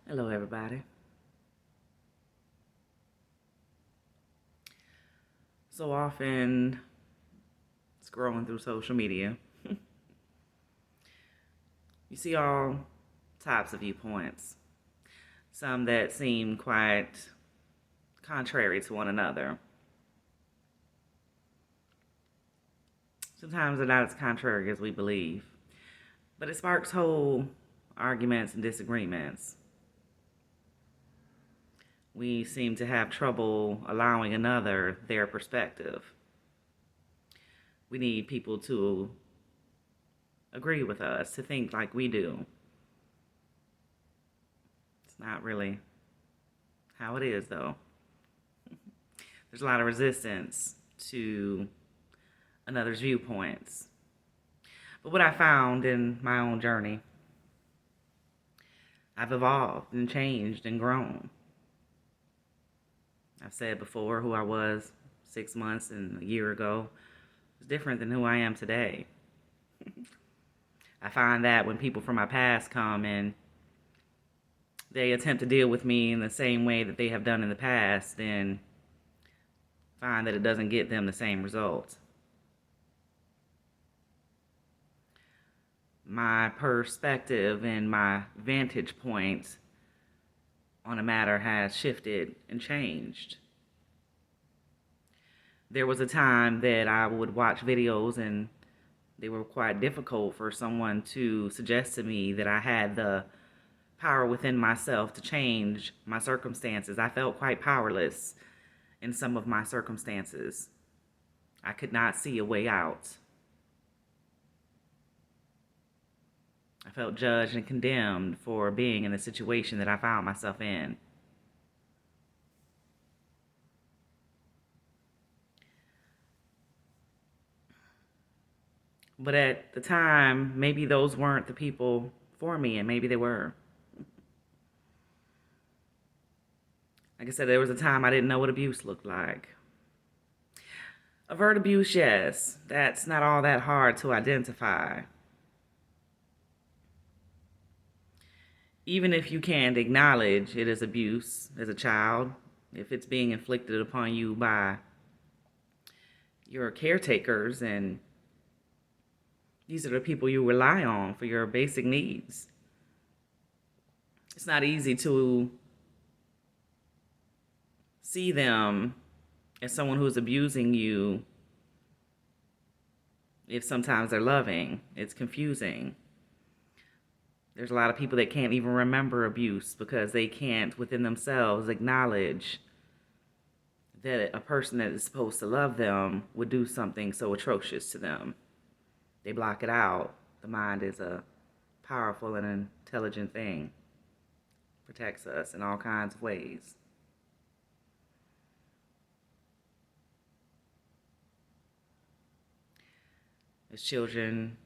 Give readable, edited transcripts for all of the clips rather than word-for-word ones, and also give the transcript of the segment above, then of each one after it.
Hello, everybody. So often, scrolling through social media, you see all types of viewpoints. Some that seem quite contrary to one another. Sometimes they're not as contrary as we believe, but it sparks whole arguments and disagreements. We seem to have trouble allowing another their perspective. We need people to agree with us, to think like we do. It's not really how it is, though. There's a lot of resistance to another's viewpoints. But what I found in my own journey, I've evolved and changed and grown. I've said before who I was 6 months and a year ago is different than who I am today. I find that when people from my past come and they attempt to deal with me in the same way that they have done in the past, then find that it doesn't get them the same results. My perspective and my vantage point on a matter has shifted and changed. There was a time that I would watch videos and they were quite difficult for someone to suggest to me that I had the power within myself to change my circumstances. I felt quite powerless in some of my circumstances. I could not see a way out. I felt judged and condemned for being in the situation that I found myself in. But at the time, maybe those weren't the people for me, and maybe they were. Like I said, there was a time I didn't know what abuse looked like. Overt abuse, yes, that's not all that hard to identify. Even if you can't acknowledge it as abuse as a child, if it's being inflicted upon you by your caretakers, and these are the people you rely on for your basic needs, it's not easy to see them as someone who's abusing you if sometimes they're loving. It's confusing. There's a lot of people that can't even remember abuse because they can't within themselves acknowledge that a person that is supposed to love them would do something so atrocious to them. They block it out. The mind is a powerful and intelligent thing. Protects us in all kinds of ways. As children,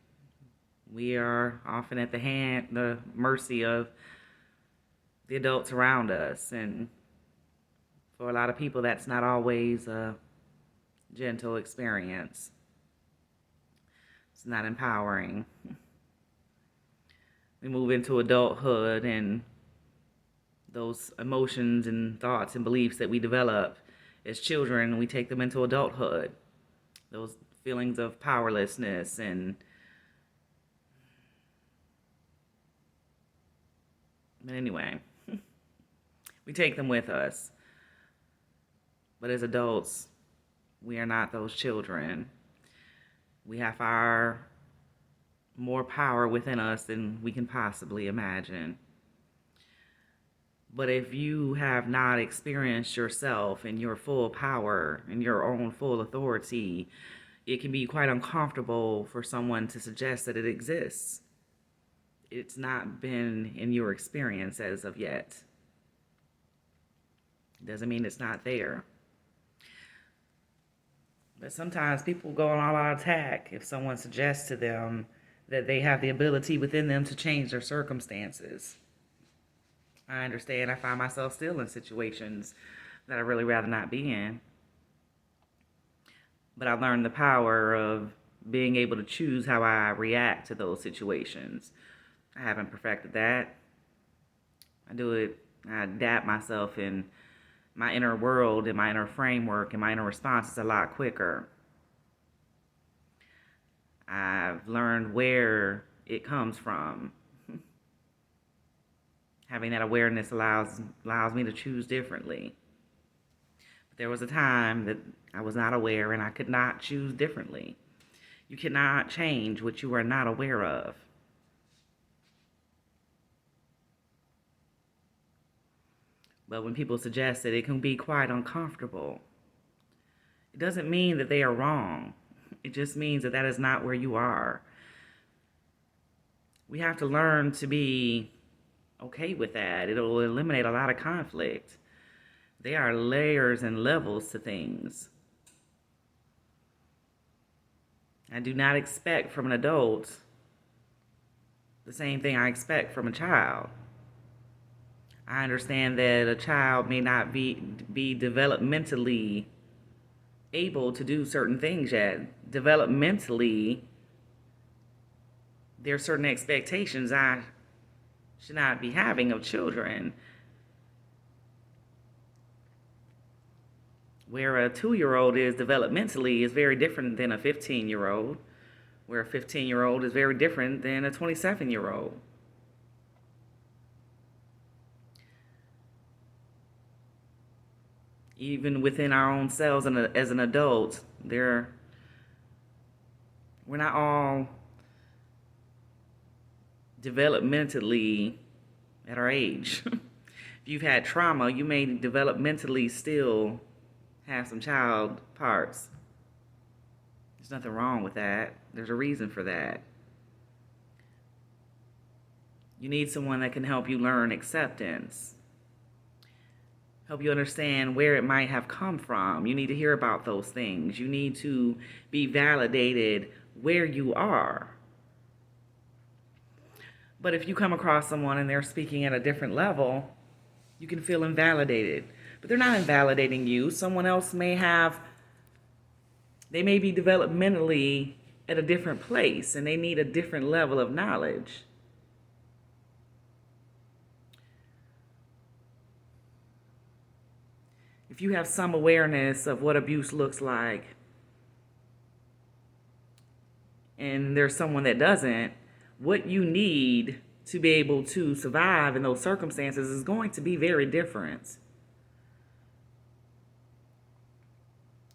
we are often at the mercy of the adults around us, and for a lot of people, that's not always a gentle experience. It's not empowering. We move into adulthood, and those emotions and thoughts and beliefs that we develop as children, we take them into adulthood. Those feelings of powerlessness and anyway, we take them with us. But as adults, we are not those children. We have far more power within us than we can possibly imagine. But if you have not experienced yourself in your full power and your own full authority, it can be quite uncomfortable for someone to suggest that it exists. It's not been in your experience as of yet. Doesn't mean it's not there. But sometimes people go on all out attack if someone suggests to them that they have the ability within them to change their circumstances. I understand I find myself still in situations that I really rather not be in. But I learned the power of being able to choose how I react to those situations. I haven't perfected that. I do it, I adapt myself in my inner world, in my inner framework, and my inner responses a lot quicker. I've learned where it comes from. Having that awareness allows me to choose differently. But there was a time that I was not aware and I could not choose differently. You cannot change what you are not aware of. But when people suggest that it can be quite uncomfortable, it doesn't mean that they are wrong. It just means that that is not where you are. We have to learn to be okay with that. It'll eliminate a lot of conflict. There are layers and levels to things. I do not expect from an adult the same thing I expect from a child. I understand that a child may not be developmentally able to do certain things yet. Developmentally, there are certain expectations I should not be having of children. Where a 2-year-old is developmentally is very different than a 15-year-old. Where a 15-year-old is very different than a 27-year-old. Even within our own selves and as an adult, we're not all developmentally at our age. If you've had trauma, you may developmentally still have some child parts. There's nothing wrong with that. There's a reason for that. You need someone that can help you learn acceptance, help you understand where it might have come from. You need to hear about those things. You need to be validated where you are. But if you come across someone and they're speaking at a different level, you can feel invalidated. But they're not invalidating you. Someone else may be developmentally at a different place and they need a different level of knowledge. If you have some awareness of what abuse looks like and there's someone that doesn't, what you need to be able to survive in those circumstances is going to be very different.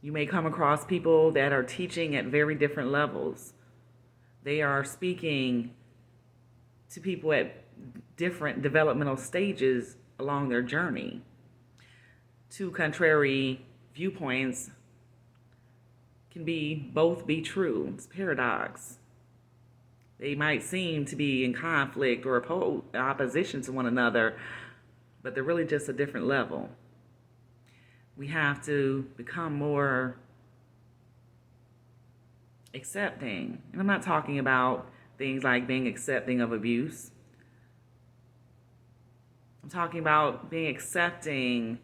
You may come across people that are teaching at very different levels. They are speaking to people at different developmental stages along their journey. Two contrary viewpoints can both be true. It's paradox. They might seem to be in conflict or opposition to one another, but they're really just a different level. We have to become more accepting. And I'm not talking about things like being accepting of abuse. I'm talking about being accepting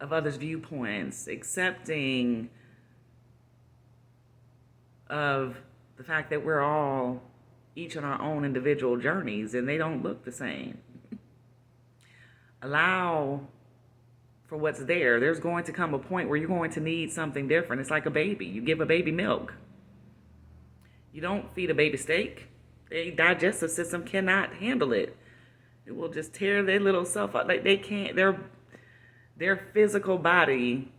of others' viewpoints, accepting of the fact that we're all each on our own individual journeys and they don't look the same. Allow for what's there. There's going to come a point where you're going to need something different. It's like a baby. You give a baby milk. You don't feed a baby steak. Their digestive system cannot handle it. It will just tear their little self up. Like they can't, their physical body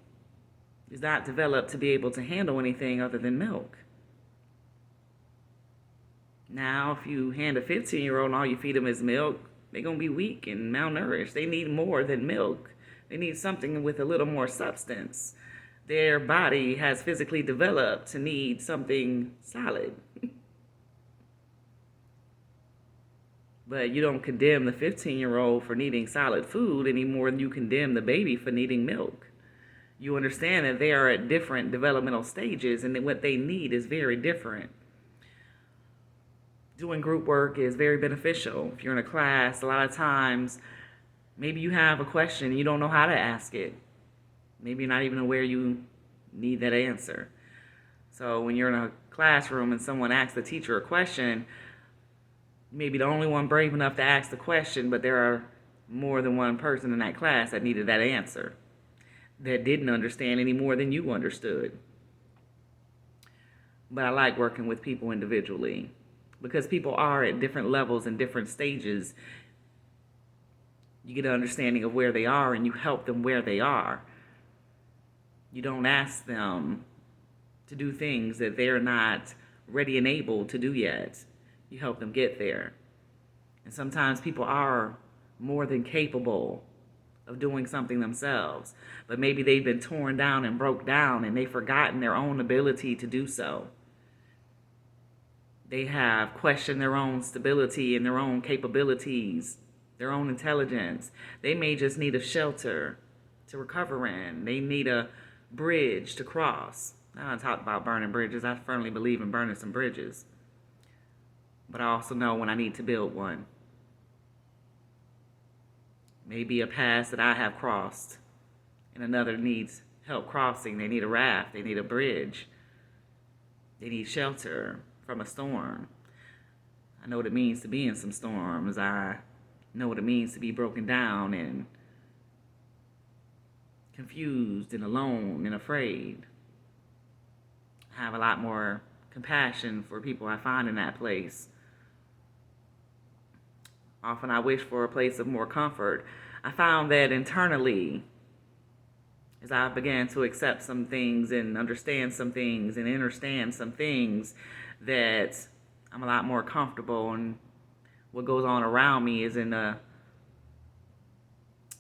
is not developed to be able to handle anything other than milk. Now, if you hand a 15-year-old and all you feed them is milk, they're going to be weak and malnourished. They need more than milk. They need something with a little more substance. Their body has physically developed to need something solid. But you don't condemn the 15-year-old for needing solid food any more than you condemn the baby for needing milk. You understand that they are at different developmental stages and that what they need is very different. Doing group work is very beneficial. If you're in a class, a lot of times, maybe you have a question and you don't know how to ask it. Maybe you're not even aware you need that answer. So when you're in a classroom and someone asks the teacher a question, You may be the only one brave enough to ask the question, but there are more than one person in that class that needed that answer, that didn't understand any more than you understood. But I like working with people individually because people are at different levels and different stages. You get an understanding of where they are and you help them where they are. You don't ask them to do things that they're not ready and able to do yet. You help them get there. And sometimes people are more than capable of doing something themselves, but maybe they've been torn down and broke down and they've forgotten their own ability to do so. They have questioned their own stability and their own capabilities, their own intelligence. They may just need a shelter to recover in. They need a bridge to cross. Now, I talk about burning bridges. I firmly believe in burning some bridges. But I also know when I need to build one. Maybe a path that I have crossed and another needs help crossing. They need a raft. They need a bridge. They need shelter from a storm. I know what it means to be in some storms. I know what it means to be broken down and confused and alone and afraid. I have a lot more compassion for people I find in that place. Often I wish for a place of more comfort. I found that internally, as I began to accept some things and understand some things and understand some things, that I'm a lot more comfortable, and what goes on around me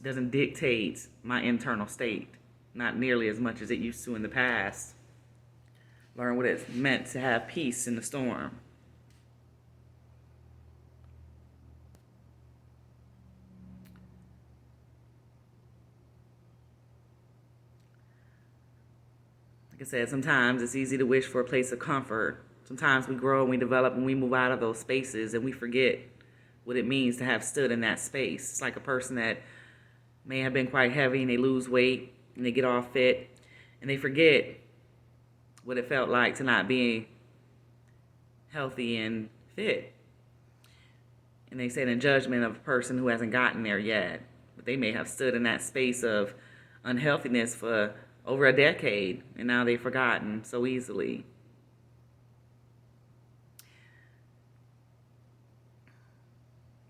doesn't dictate my internal state, not nearly as much as it used to in the past. Learn what it's meant to have peace in the storm. Like I said, sometimes it's easy to wish for a place of comfort. Sometimes we grow and we develop and we move out of those spaces and we forget what it means to have stood in that space. It's like a person that may have been quite heavy and they lose weight and they get all fit and they forget what it felt like to not be healthy and fit. And they say in judgment of a person who hasn't gotten there yet, but they may have stood in that space of unhealthiness for over a decade and now they've forgotten so easily.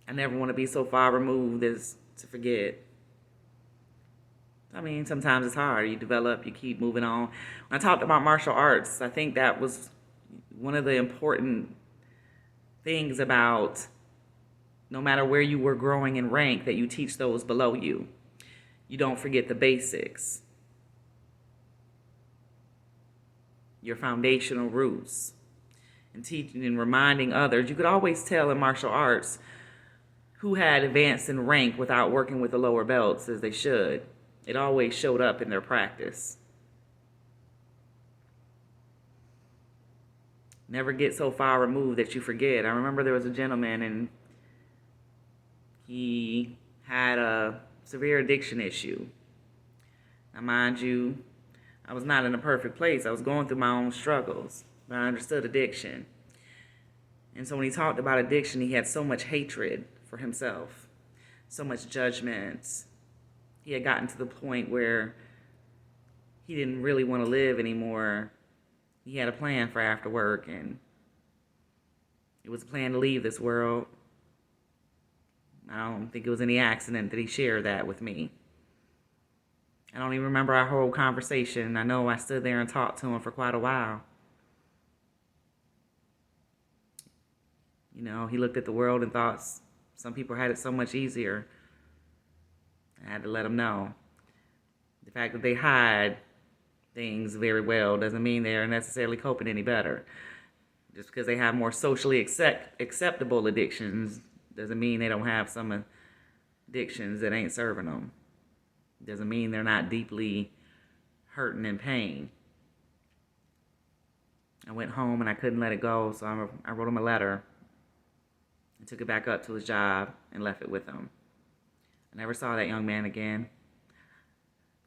I never want to be so far removed as to forget. I mean, sometimes it's hard. You develop, you keep moving on. When I talked about martial arts, I think that was one of the important things about no matter where you were growing in rank, that you teach those below you. You don't forget the basics, your foundational roots, and teaching and reminding others. You could always tell in martial arts who had advanced in rank without working with the lower belts as they should. It always showed up in their practice. Never get so far removed that you forget. I remember there was a gentleman and he had a severe addiction issue. Now, mind you, I was not in a perfect place. I was going through my own struggles, but I understood addiction. And so when he talked about addiction, he had so much hatred for himself, so much judgment. He had gotten to the point where he didn't really want to live anymore. He had a plan for after work, and it was a plan to leave this world. I don't think it was any accident that he shared that with me. I don't even remember our whole conversation. I know I stood there and talked to him for quite a while. You know, he looked at the world and thought some people had it so much easier. I had to let him know. The fact that they hide things very well doesn't mean they're necessarily coping any better. Just because they have more socially acceptable addictions doesn't mean they don't have some addictions that ain't serving them. Doesn't mean they're not deeply hurting in pain. I went home and I couldn't let it go, so I wrote him a letter and took it back up to his job and left it with him. I never saw that young man again.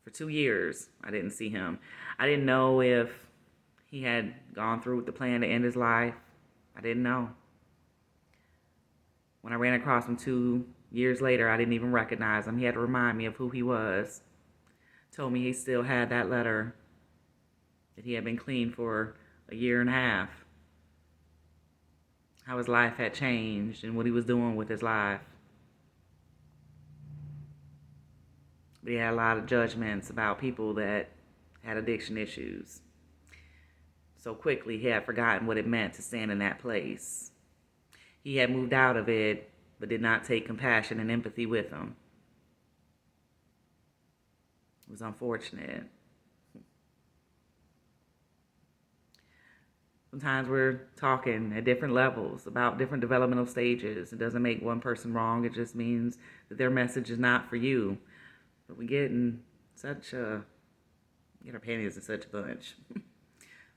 For 2 years, I didn't see him. I didn't know if he had gone through with the plan to end his life. I didn't know. When I ran across him 2 years later, I didn't even recognize him. He had to remind me of who he was. Told me he still had that letter, that he had been clean for a year and a half. How his life had changed and what he was doing with his life. But he had a lot of judgments about people that had addiction issues. So quickly, he had forgotten what it meant to stand in that place. He had moved out of it, but did not take compassion and empathy with him. It was unfortunate. Sometimes we're talking at different levels about different developmental stages. It doesn't make one person wrong. It just means that their message is not for you. But we get our panties in such a bunch.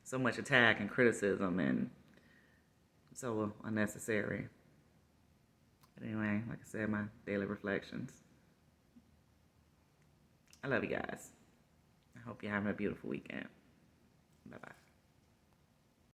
So much attack and criticism, and so unnecessary. But anyway, like I said, my daily reflections. I love you guys. I hope you're having a beautiful weekend. Bye-bye.